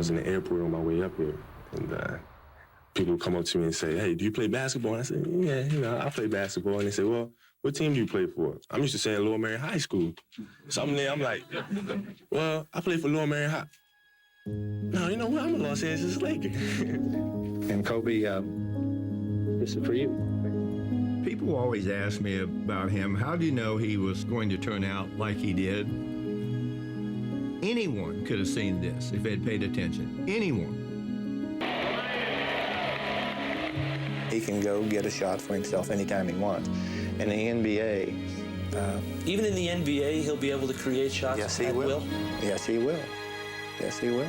was in the airport on my way up here, and people would come up to me and say, "Hey, do you play basketball?" And I said, "Yeah, I play basketball." And they say, "Well, what team do you play for?" I'm used to saying Lower Merion High School. So I'm there, I'm like, "Well, I play for Lower Merion High." No, you know what? I'm a Los Angeles Laker. And Kobe, this is for you. People always ask me about him, how do you know he was going to turn out like he did? Anyone could have seen this if they'd paid attention. Anyone. He can go get a shot for himself anytime he wants. In the NBA... Even in the NBA, he'll be able to create shots yes, he at will? Yes, he will. Yes, he will.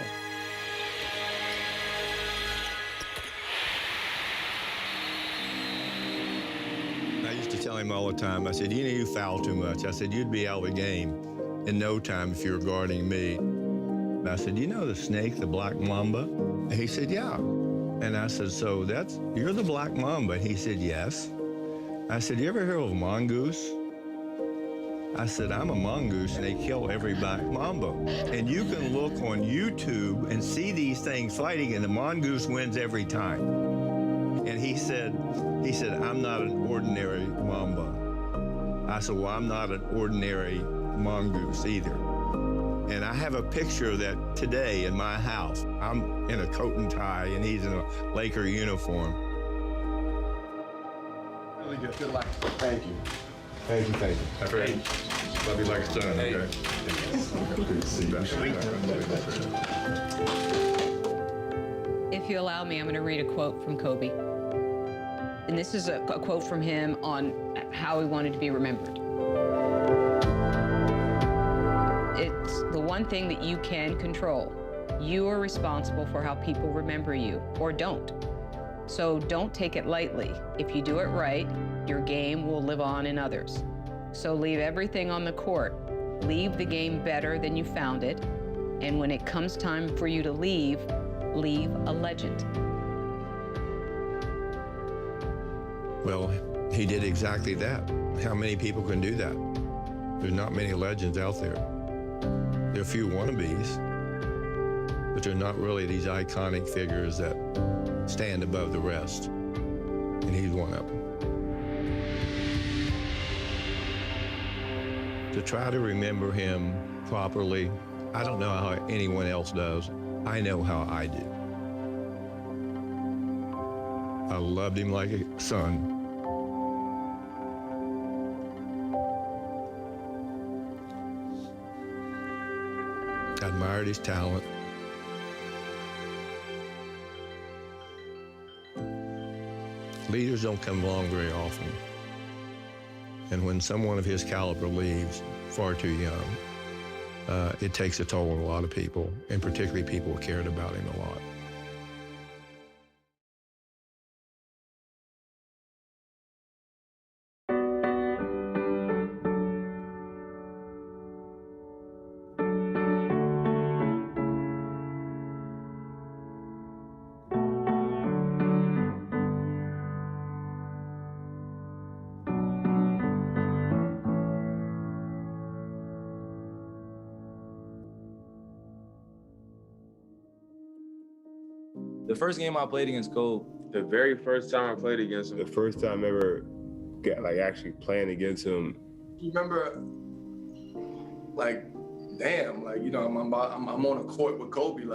I used to tell him all the time, I said, you foul too much. I said, you'd be out of the game in no time if you were guarding me. And I said, you know the snake, the black mamba? And he said, yeah. And I said, so you're the black mamba? And he said, yes. I said, you ever hear of a mongoose? I said, I'm a mongoose, and they kill every black mamba. And you can look on YouTube and see these things fighting, and the mongoose wins every time. And he said, I'm not an ordinary mamba. I said, well, I'm not an ordinary mongoose either. And I have a picture of that today in my house. I'm in a coat and tie, and he's in a Laker uniform. Really good. Good luck. Thank you. Thank you, thank you. That's right. Love you like a son, Hey. okay? Good to see you. If you allow me, I'm going to read a quote from Kobe. And this is a quote from him on how he wanted to be remembered. It's the one thing that you can control. You are responsible for how people remember you, or don't. So don't take it lightly. If you do it right, your game will live on in others. So leave everything on the court. Leave the game better than you found it. And when it comes time for you to leave a legend. Well, he did exactly that. How many people can do that? There's not many legends out there. There are a few wannabes, but they're not really these iconic figures that stand above the rest. And he's one of them. To try to remember him properly, I don't know how anyone else does. I know how I do. I loved him like a son. I admired his talent. Leaders don't come along very often. And when someone of his caliber leaves far too young, it takes a toll on a lot of people, and particularly people who cared about him a lot. The first game I played against Kobe. The very first time I played against him. The first time ever actually playing against him. You remember, damn, I'm on a court with Kobe,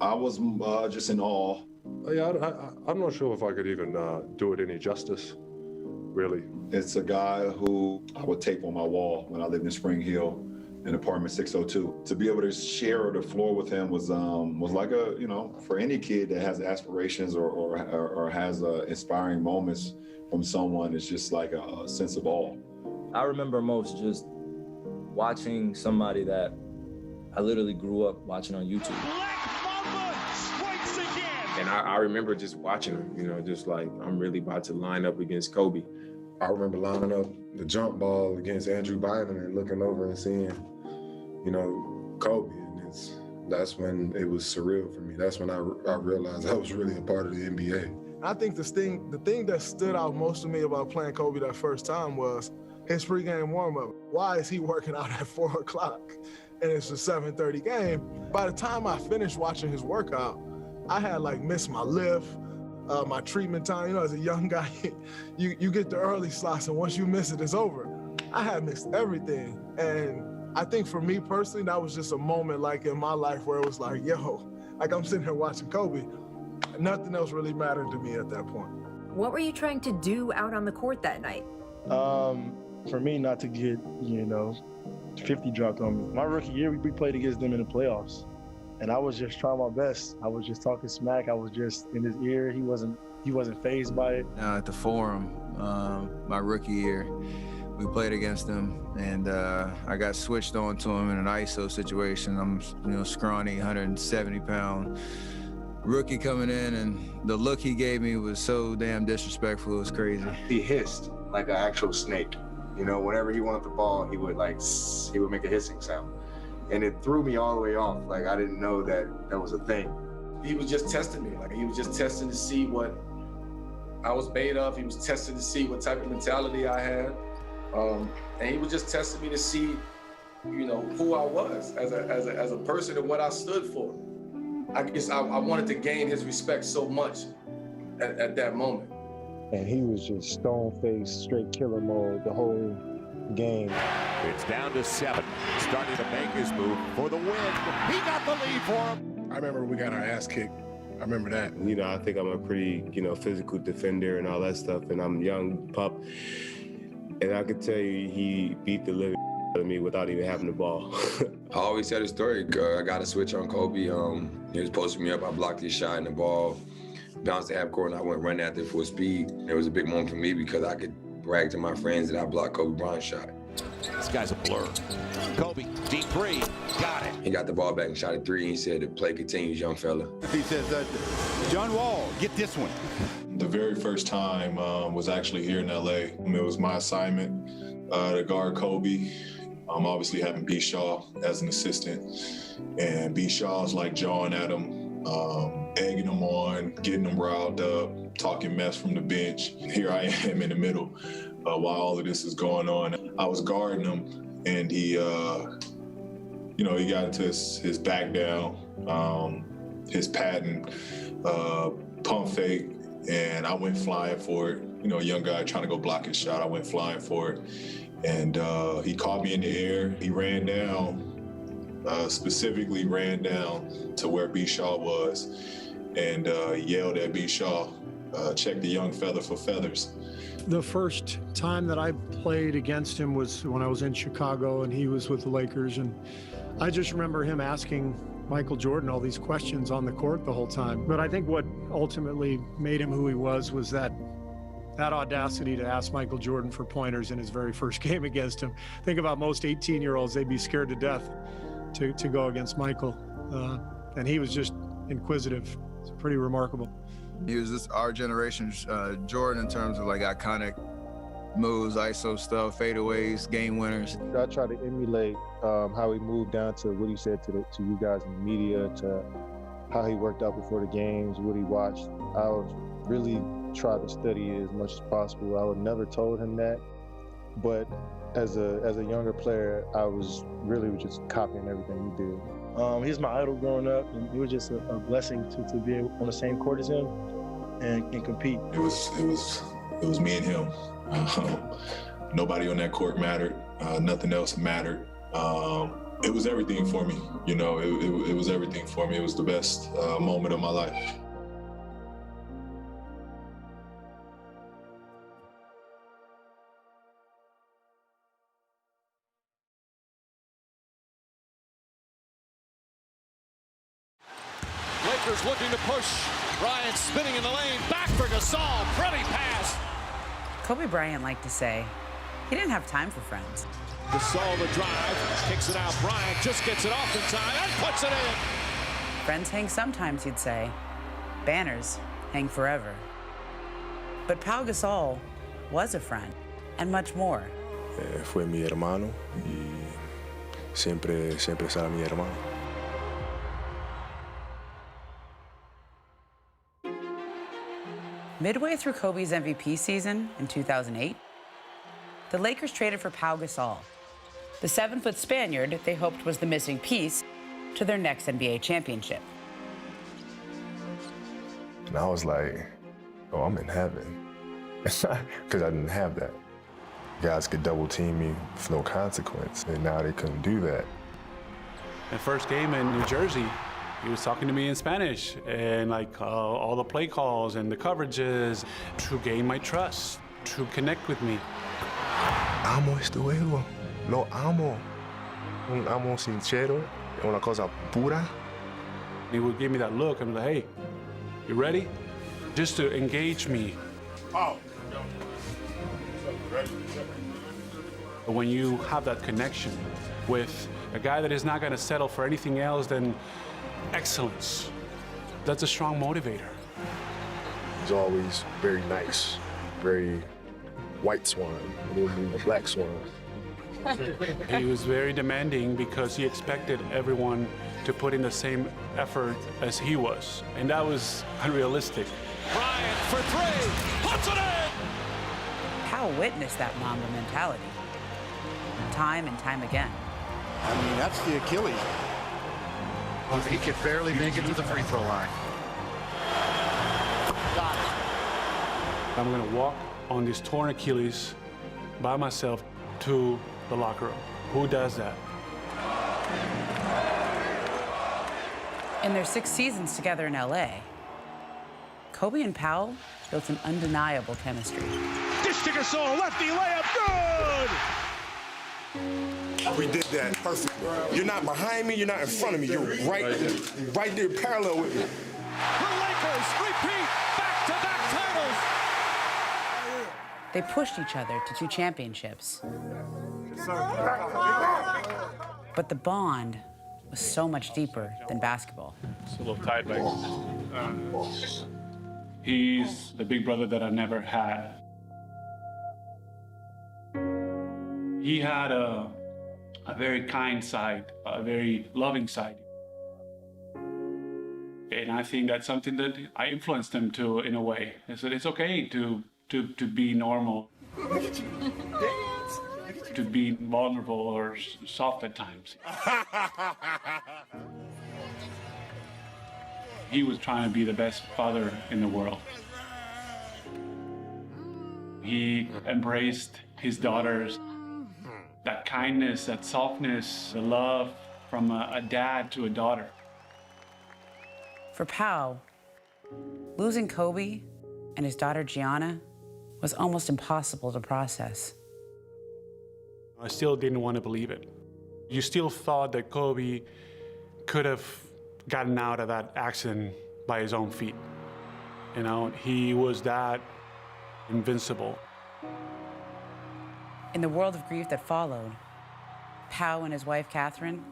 I was just in awe. Yeah, I'm not sure if I could even do it any justice, really. It's a guy who I would tape on my wall when I lived in Spring Hill in apartment 602. To be able to share the floor with him was like for any kid that has aspirations or has inspiring moments from someone, it's just like a sense of awe. I remember most just watching somebody that I literally grew up watching on YouTube. And I remember just watching him, just like, I'm really about to line up against Kobe. I remember lining up the jump ball against Andrew Bynum and looking over and seeing, Kobe. And that's when it was surreal for me. That's when I realized I was really a part of the NBA. I think the thing that stood out most to me about playing Kobe that first time was his pregame warm-up. Why is he working out at 4 o'clock? and it's a 7:30 game. By the time I finished watching his workout, I had like missed my lift, my treatment time. You know, as a young guy, you get the early slots, and once you miss it, it's over. I had missed everything. And I think for me personally, that was just a moment like in my life where it was like, yo, like I'm sitting here watching Kobe. Nothing else really mattered to me at that point. What were you trying to do out on the court that night? For me, not to get, 50 dropped on me. My rookie year, we played against them in the playoffs. And I was just trying my best. I was just talking smack. I was just in his ear. He wasn't fazed by it. At the Forum, my rookie year, we played against them, and I got switched on to him in an ISO situation. I'm, scrawny, 170-pound rookie coming in, and the look he gave me was so damn disrespectful. It was crazy. He hissed like an actual snake. Whenever he wanted the ball, he would make a hissing sound. And it threw me all the way off. Like, I didn't know that was a thing. He was just testing me. Like, he was just testing to see what I was made of. He was testing to see what type of mentality I had. And he was just testing me to see, who I was as a person and what I stood for. I guess I wanted to gain his respect so much at that moment. And he was just stone-faced, straight killer mode the whole game. It's down to 7. Starting to make his move for the win. He got the lead for him. I remember we got our ass kicked. I remember that. I think I'm a pretty, physical defender and all that stuff, and I'm a young pup. And I could tell you he beat the living out of me without even having the ball. I always tell the story. I got a switch on Kobe. He was posting me up. I blocked his shot, and the ball bounced the half court, and I went running after full speed. It was a big moment for me because I could brag to my friends that I blocked Kobe Bryant's shot. This guy's a blur. Kobe, deep three, got it. He got the ball back and shot a 3, and he said, the play continues, young fella. He says, John Wall, get this one. The very first time was actually here in LA. It was my assignment to guard Kobe. Obviously having B. Shaw as an assistant. And B. Shaw's like jawing at him, egging him on, getting him riled up, talking mess from the bench. Here I am in the middle while all of this is going on. I was guarding him, and he got into his back down, his patent pump fake, and I went flying for it. A young guy trying to go block his shot. I went flying for it, and he caught me in the air. He ran down. Specifically ran down to where B. Shaw was and yelled at B. Shaw, check the young feather for feathers. The first time that I played against him was when I was in Chicago and he was with the Lakers. And I just remember him asking Michael Jordan all these questions on the court the whole time. But I think what ultimately made him who he was that audacity to ask Michael Jordan for pointers in his very first game against him. Think about most 18-year-olds, they'd be scared to death to go against Michael. And he was just inquisitive. It's pretty remarkable. He was just our generation's Jordan in terms of like iconic moves, ISO stuff, fadeaways, game winners. I try to emulate how he moved down to what he said to you guys in the media, to how he worked out before the games, what he watched. I would really try to study it as much as possible. I would never told him that, but as a younger player, I was really just copying everything he did. He's my idol growing up, and it was just a blessing to be on the same court as him and compete. It was me and him. Nobody on that court mattered. Nothing else mattered. It was everything for me. It was everything for me. It was the best moment of my life. Lakers looking to push. Bryant spinning in the lane. Back for Gasol. Pretty pass. Kobe Bryant liked to say he didn't have time for friends. Gasol the drive. Kicks it out. Bryant just gets it off in time and puts it in. Friends hang sometimes, he'd say. Banners hang forever. But Pau Gasol was a friend and much more. Fue mi hermano y siempre será mi hermano. Midway through Kobe's MVP season in 2008, the Lakers traded for Pau Gasol. The 7-foot Spaniard they hoped was the missing piece to their next NBA championship. And I was like, oh, I'm in heaven. Because I didn't have that. Guys could double team me with no consequence, and now they couldn't do that. The first game in New Jersey, he was talking to me in Spanish, and like all the play calls and the coverages to gain my trust, to connect with me. Amo este juego. Lo amo. Un amo sincero, una cosa pura. He would give me that look and be like, hey, you ready? Just to engage me. Oh. When you have that connection with a guy that is not going to settle for anything else than excellence, that's a strong motivator. He's always very nice, very white swan, a black swan. He was very demanding because he expected everyone to put in the same effort as he was, and that was unrealistic. Bryant for three, puts it in! Pau witnessed that Mamba mentality time and time again. I mean, that's the Achilles. He could barely make it to the free throw line. Got it. I'm gonna walk on this torn Achilles by myself to the locker room. Who does that? In their 6 seasons together in LA, Kobe and Pau built an undeniable chemistry. Dish to Gasol, lefty layup, good! We did that perfectly. You're not behind me, you're not in front of me. You're right there, parallel with me. The Lakers repeat back-to-back titles! They pushed each other to 2 championships. But the bond was so much deeper than basketball. It's a little tight, like, he's the big brother that I never had. He had a very kind side, a very loving side. And I think that's something that I influenced him to in a way. I said it's okay to be normal, to be vulnerable or soft at times. He was trying to be the best father in the world. He embraced his daughters. That kindness, that softness, the love from a dad to a daughter. For Pau, losing Kobe and his daughter Gianna was almost impossible to process. I still didn't want to believe it. You still thought that Kobe could have gotten out of that accident by his own feet. You know, he was that invincible. In the world of grief that followed, Pau and his wife, Catherine,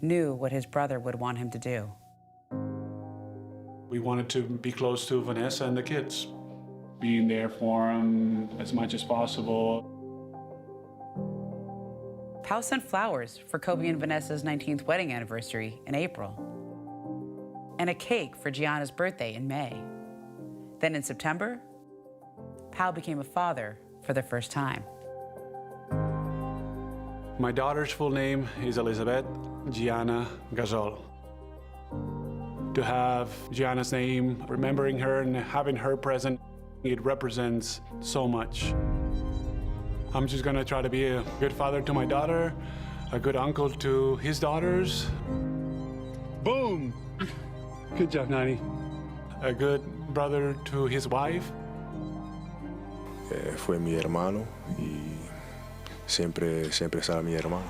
knew what his brother would want him to do. We wanted to be close to Vanessa and the kids, being there for them as much as possible. Pau sent flowers for Kobe and Vanessa's 19th wedding anniversary in April, and a cake for Gianna's birthday in May. Then in September, Pau became a father for the first time. My daughter's full name is Elizabeth Gianna Gasol. To have Gianna's name, remembering her and having her present, it represents so much. I'm just gonna try to be a good father to my daughter, a good uncle to his daughters. Boom! Good job, Nani. A good brother to his wife. Fue mi hermano y siempre será mi hermano.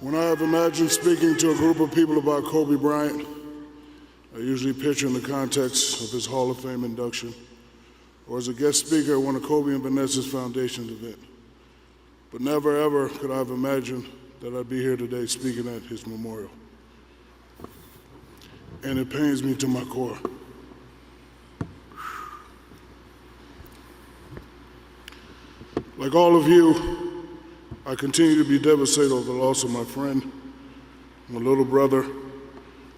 When I have imagined speaking to a group of people about Kobe Bryant, I usually picture in the context of his Hall of Fame induction, or as a guest speaker at one of Kobe and Vanessa's foundation event. But never ever could I have imagined that I'd be here today speaking at his memorial. And it pains me to my core. Like all of you, I continue to be devastated over the loss of my friend, my little brother,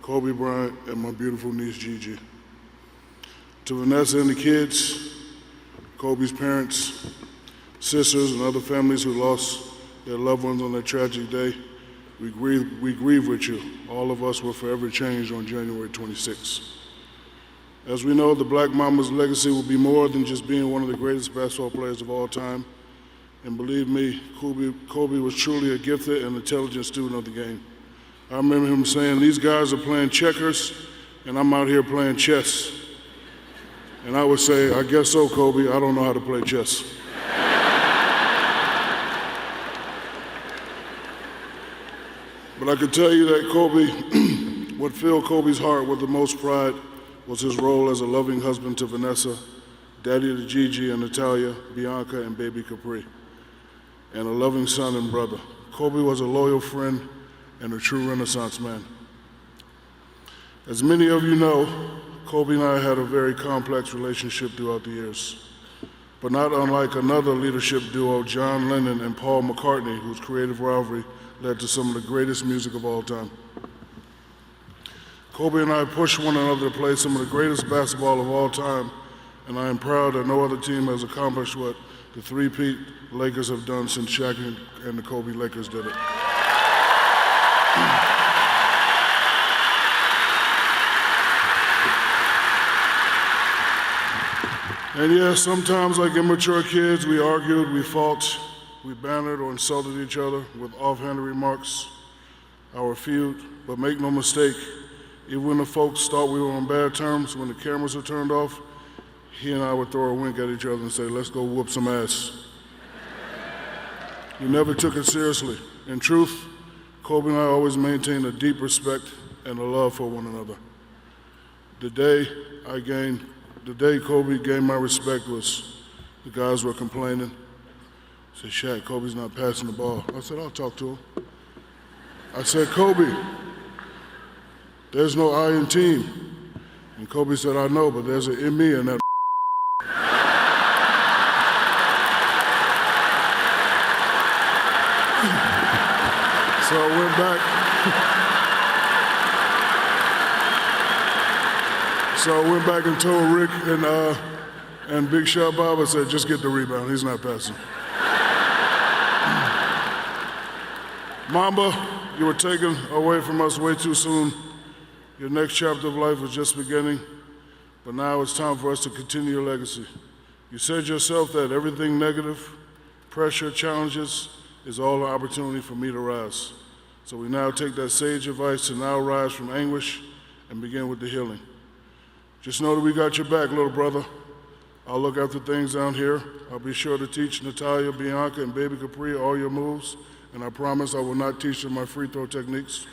Kobe Bryant, and my beautiful niece, Gigi. To Vanessa and the kids, Kobe's parents, sisters, and other families who lost their loved ones on that tragic day, we grieve with you. All of us will forever change on January 26th. As we know, the Black Mamba's legacy will be more than just being one of the greatest basketball players of all time. And believe me, Kobe was truly a gifted and intelligent student of the game. I remember him saying, "These guys are playing checkers, and I'm out here playing chess." And I would say, "I guess so, Kobe. I don't know how to play chess." But I can tell you that Kobe, what filled Kobe's heart with the most pride was his role as a loving husband to Vanessa, daddy to Gigi and Natalia, Bianca, and baby Capri, and a loving son and brother. Kobe was a loyal friend and a true Renaissance man. As many of you know, Kobe and I had a very complex relationship throughout the years, but not unlike another leadership duo, John Lennon and Paul McCartney, whose creative rivalry led to some of the greatest music of all time. Kobe and I pushed one another to play some of the greatest basketball of all time, and I am proud that no other team has accomplished what the three-peat Lakers have done since Shaq and the Kobe Lakers did it. And yes, sometimes like immature kids, we argued, we fought, we bantered or insulted each other with offhanded remarks, our feud. But make no mistake, even when the folks thought we were on bad terms, when the cameras were turned off, he and I would throw a wink at each other and say, "Let's go whoop some ass." We never took it seriously. In truth, Kobe and I always maintained a deep respect and a love for one another. The day Kobe gained my respect was the guys were complaining. I said, "Shaq, Kobe's not passing the ball." I said, "I'll talk to him." I said, "Kobe, there's no I in team." And Kobe said, "I know, but there's an in me in that." So I went back. So I went back and told Rick and Big Shot Bob, I said, "Just get the rebound. He's not passing." Mamba, you were taken away from us way too soon. Your next chapter of life was just beginning, but now it's time for us to continue your legacy. You said yourself that everything negative, pressure, challenges, is all an opportunity for me to rise. So we now take that sage advice to now rise from anguish and begin with the healing. Just know that we got your back, little brother. I'll look after things down here. I'll be sure to teach Natalia, Bianca, and baby Capri all your moves, and I promise I will not teach them my free throw techniques.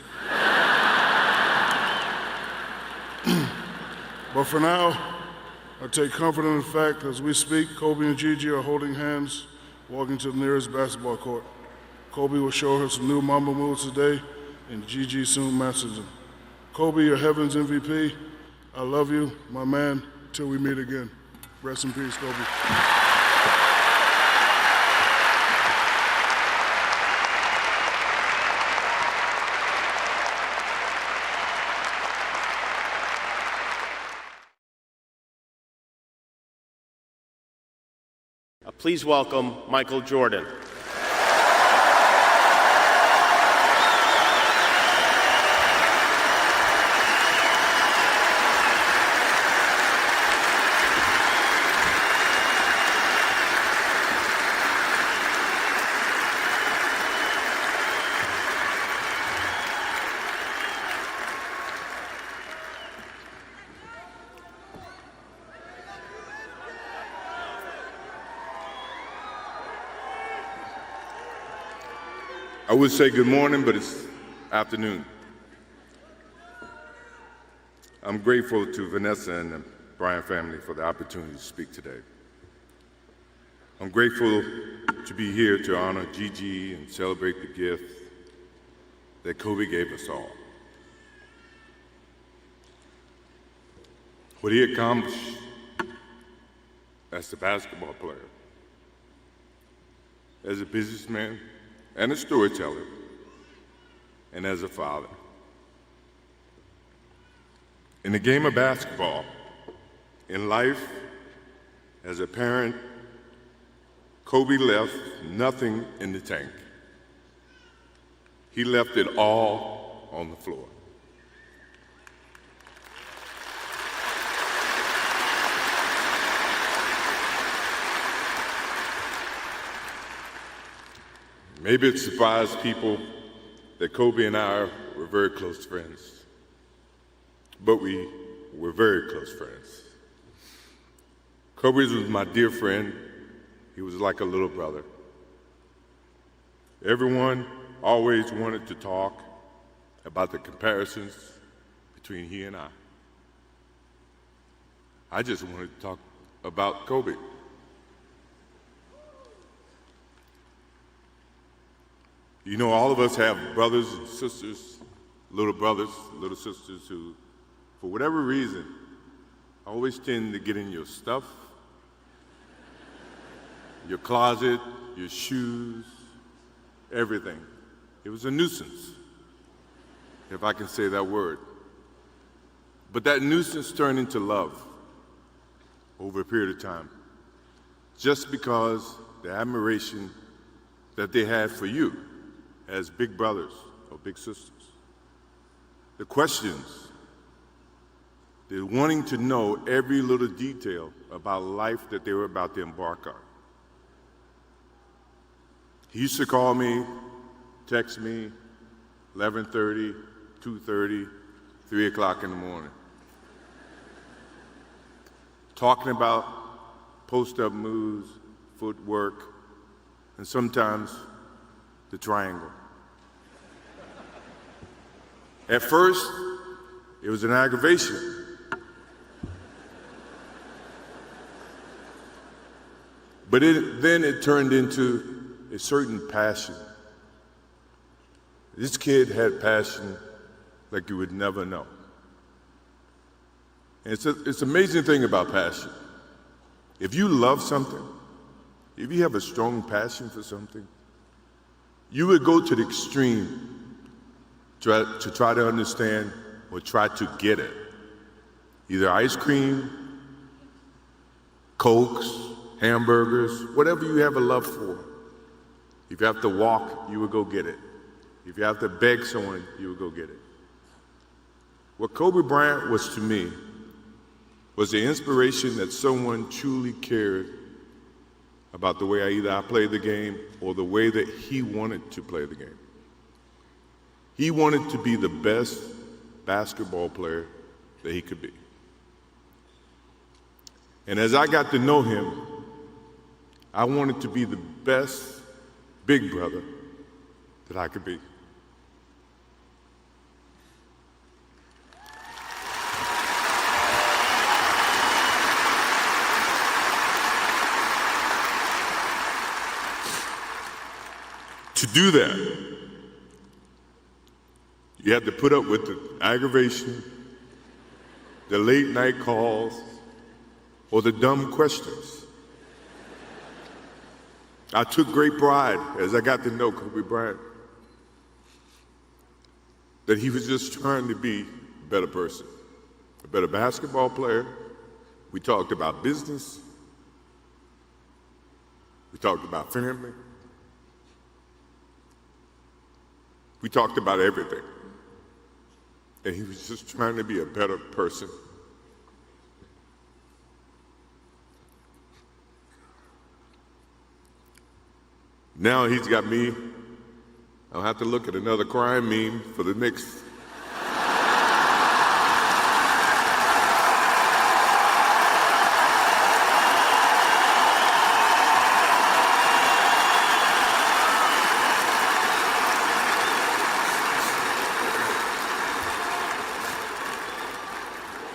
But for now, I take comfort in the fact as we speak, Kobe and Gigi are holding hands, walking to the nearest basketball court. Kobe will show her some new Mamba moves today, and Gigi soon masters them. Kobe, your heavens MVP. I love you, my man, till we meet again. Rest in peace, Kobe. Please welcome Michael Jordan. I would say good morning, but it's afternoon. I'm grateful to Vanessa and the Bryant family for the opportunity to speak today. I'm grateful to be here to honor Gigi and celebrate the gift that Kobe gave us all. What he accomplished as a basketball player as a businessman and a storyteller, and as a father. In the game of basketball, in life, as a parent, Kobe left nothing in the tank. He left it all on the floor. Maybe it surprised people that Kobe and I were very close friends, but we were very close friends. Kobe was my dear friend. He was like a little brother. Everyone always wanted to talk about the comparisons between he and I. I just wanted to talk about Kobe. You know, all of us have brothers and sisters, little sisters who, for whatever reason, always tend to get in your stuff, your closet, your shoes, everything. It was a nuisance, if I can say that word. But that nuisance turned into love over a period of time, just because the admiration that they had for you as big brothers or big sisters. The questions, the wanting to know every little detail about life that they were about to embark on. He used to call me, text me, 11:30, 2:30, 3 o'clock in the morning, talking about post-up moves, footwork, and sometimes the triangle. At first, it was an aggravation. But then it turned into a certain passion. This kid had passion like you would never know. And it's an amazing thing about passion. If you love something, if you have a strong passion for something, you would go to the extreme to try to understand or try to get it. Either ice cream, Cokes, hamburgers, whatever you have a love for. If you have to walk, you would go get it. If you have to beg someone, you would go get it. What Kobe Bryant was to me was the inspiration that someone truly cared about the way I played the game or the way that he wanted to play the game. He wanted to be the best basketball player that he could be. And as I got to know him, I wanted to be the best big brother that I could be. To do that, you have to put up with the aggravation, the late night calls, or the dumb questions. I took great pride as I got to know Kobe Bryant that he was just trying to be a better person, a better basketball player. We talked about business. We talked about family. We talked about everything. And he was just trying to be a better person. Now he's got me. I'll have to look at another crime meme for the next.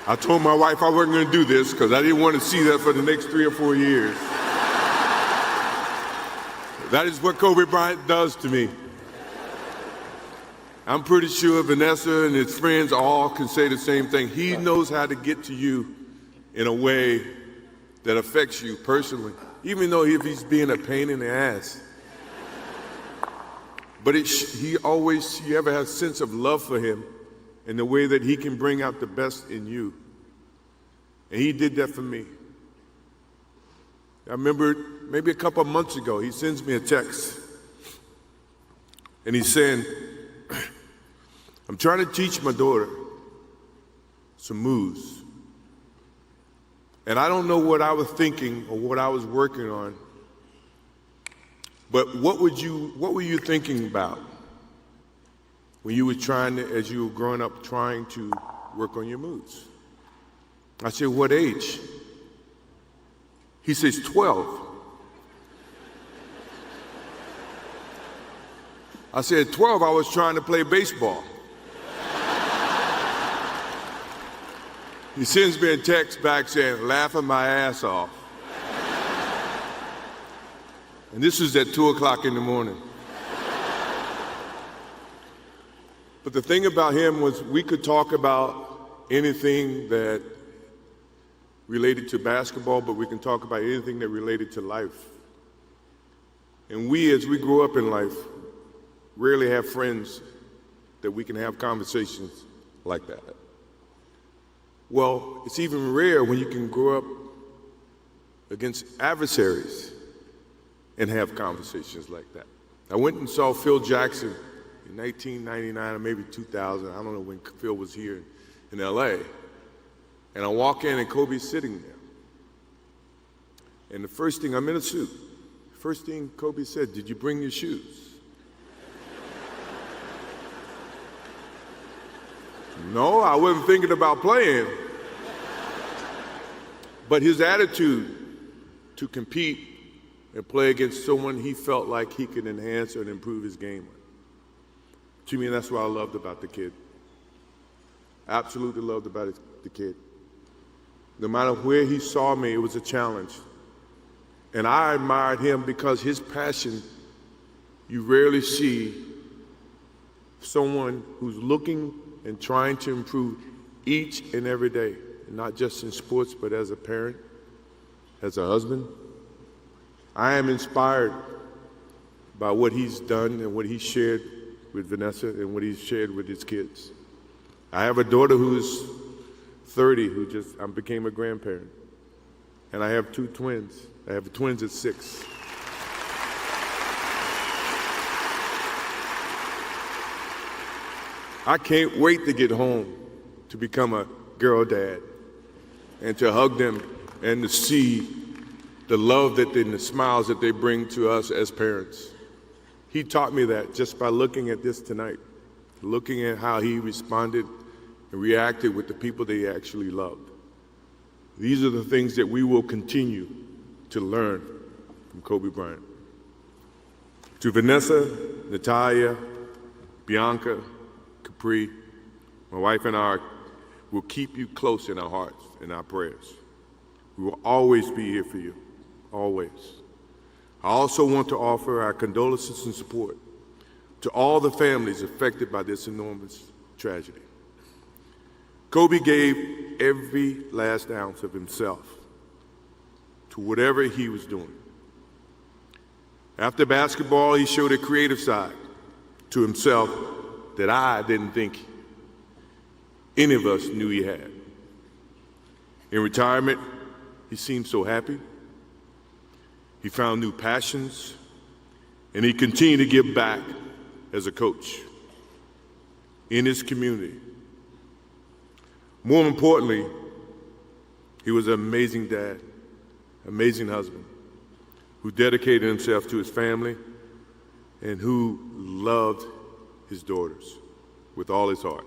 I told my wife I wasn't going to do this because I didn't want to see that for the next 3 or 4 years. That is what Kobe Bryant does to me. I'm pretty sure Vanessa and his friends all can say the same thing. He knows how to get to you in a way that affects you personally, even though if he's being a pain in the ass. But you ever have a sense of love for him and the way that he can bring out the best in you. And he did that for me. I remember maybe a couple of months ago, he sends me a text. And he's saying, I'm trying to teach my daughter some moves. And I don't know what I was thinking or what I was working on, but what were you thinking about when you were as you were growing up, trying to work on your moves? I said, what age? He says, 12. I said, 12, I was trying to play baseball. He sends me a text back saying, laughing my ass off. And this was at 2 o'clock in the morning. But the thing about him was we could talk about anything that related to basketball, but we can talk about anything that related to life. And we, as we grow up in life, rarely have friends that we can have conversations like that. Well, it's even rare when you can grow up against adversaries and have conversations like that. I went and saw Phil Jackson in 1999 or maybe 2000. I don't know when Phil was here in LA. And I walk in and Kobe's sitting there. And the first thing, I'm in a suit. First thing Kobe said, did you bring your shoes? No, I wasn't thinking about playing. But his attitude to compete and play against someone he felt like he could enhance and improve his game. To me, that's what I loved about the kid. Absolutely loved about the kid. No matter where he saw me, it was a challenge. And I admired him because his passion, you rarely see someone who's looking and trying to improve each and every day, not just in sports, but as a parent, as a husband. I am inspired by what he's done and what he shared with Vanessa and what he's shared with his kids. I have a daughter who's 30 who I became a grandparent. And I have 2 twins. I have twins at 6. I can't wait to get home to become a girl dad and to hug them and to see the love and the smiles that they bring to us as parents. He taught me that just by looking at this tonight, looking at how he responded and reacted with the people that he actually loved. These are the things that we will continue to learn from Kobe Bryant. To Vanessa, Natalia, Bianca, Capri, my wife and I will keep you close in our hearts and our prayers. We will always be here for you, always. I also want to offer our condolences and support to all the families affected by this enormous tragedy. Kobe gave every last ounce of himself to whatever he was doing. After basketball, he showed a creative side to himself that I didn't think any of us knew he had. In retirement, he seemed so happy. He found new passions, and he continued to give back as a coach in his community. More importantly, he was an amazing dad, amazing husband, who dedicated himself to his family and who loved his daughters with all his heart.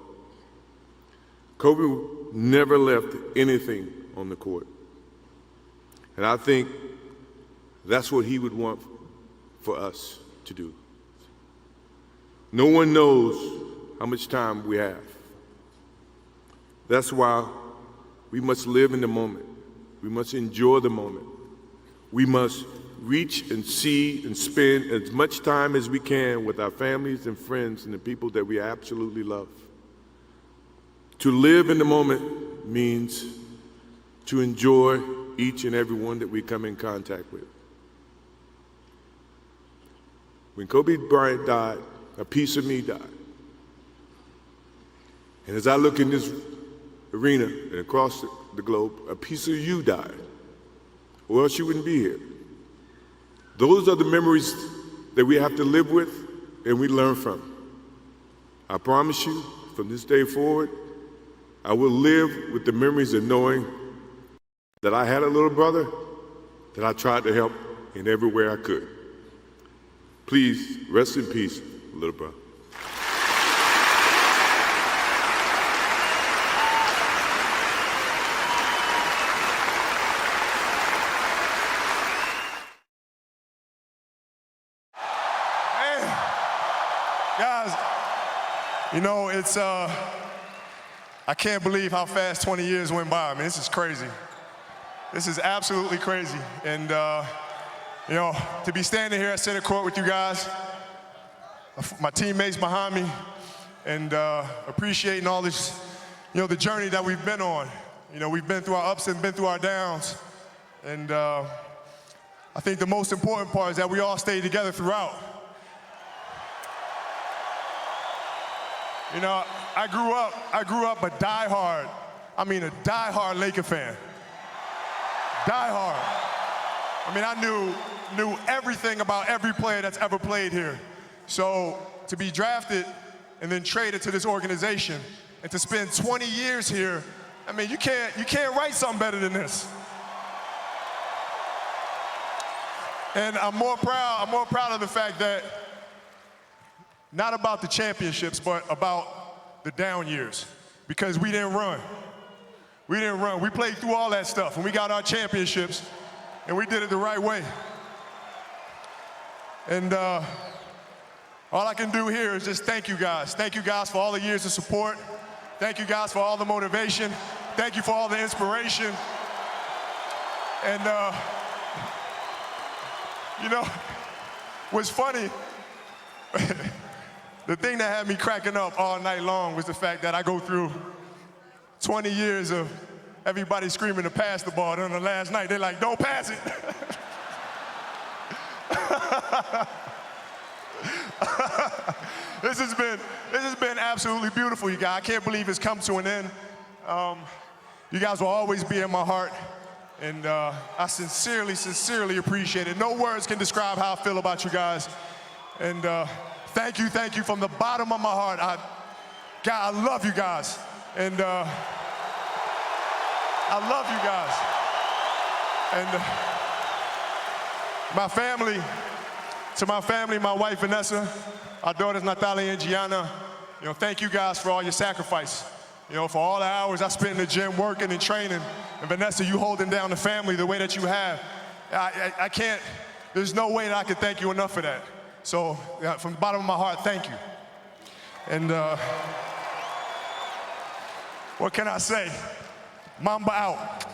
Kobe never left anything on the court. And I think that's what he would want for us to do. No one knows how much time we have. That's why we must live in the moment. We must enjoy the moment. We must reach and see and spend as much time as we can with our families and friends and the people that we absolutely love. To live in the moment means to enjoy each and every one that we come in contact with. When Kobe Bryant died a piece of me died. And as I look in this arena and across the globe, a piece of you died, or else you wouldn't be here. Those are the memories that we have to live with and we learn from. I promise you, from this day forward, I will live with the memories of knowing that I had a little brother that I tried to help in every way I could. Please rest in peace, little brother. Guys, you know, it's, I can't believe how fast 20 years went by. I mean, this is crazy. This is absolutely crazy. And, you know, to be standing here at center court with you guys, my teammates behind me, and appreciating all this, you know, the journey that we've been on. You know, we've been through our ups and been through our downs. And I think the most important part is that we all stayed together throughout. You know, I grew up a diehard Laker fan. Diehard. I mean, I knew everything about every player that's ever played here. So to be drafted and then traded to this organization and to spend 20 years here, I mean, you can't write something better than this. And I'm more proud of the fact that not about the championships, but about the down years, because we didn't run. We didn't run. We played through all that stuff, and we got our championships, and we did it the right way. And all I can do here is just thank you guys. Thank you guys for all the years of support. Thank you guys for all the motivation. Thank you for all the inspiration. And, you know, what's funny, the thing that had me cracking up all night long was the fact that I go through 20 years of everybody screaming to pass the ball. And on the last night, they're like, don't pass it. This has been absolutely beautiful, you guys. I can't believe it's come to an end. You guys will always be in my heart. And I sincerely appreciate it. No words can describe how I feel about you guys. And thank you from the bottom of my heart. God, I love you guys. And I love you guys. And to my family, my wife Vanessa, our daughters Natalia and Gianna, you know, thank you guys for all your sacrifice. You know, for all the hours I spent in the gym working and training. And Vanessa, you holding down the family the way that you have. I can't, there's no way that I can thank you enough for that. So from the bottom of my heart, thank you. And what can I say? Mamba out.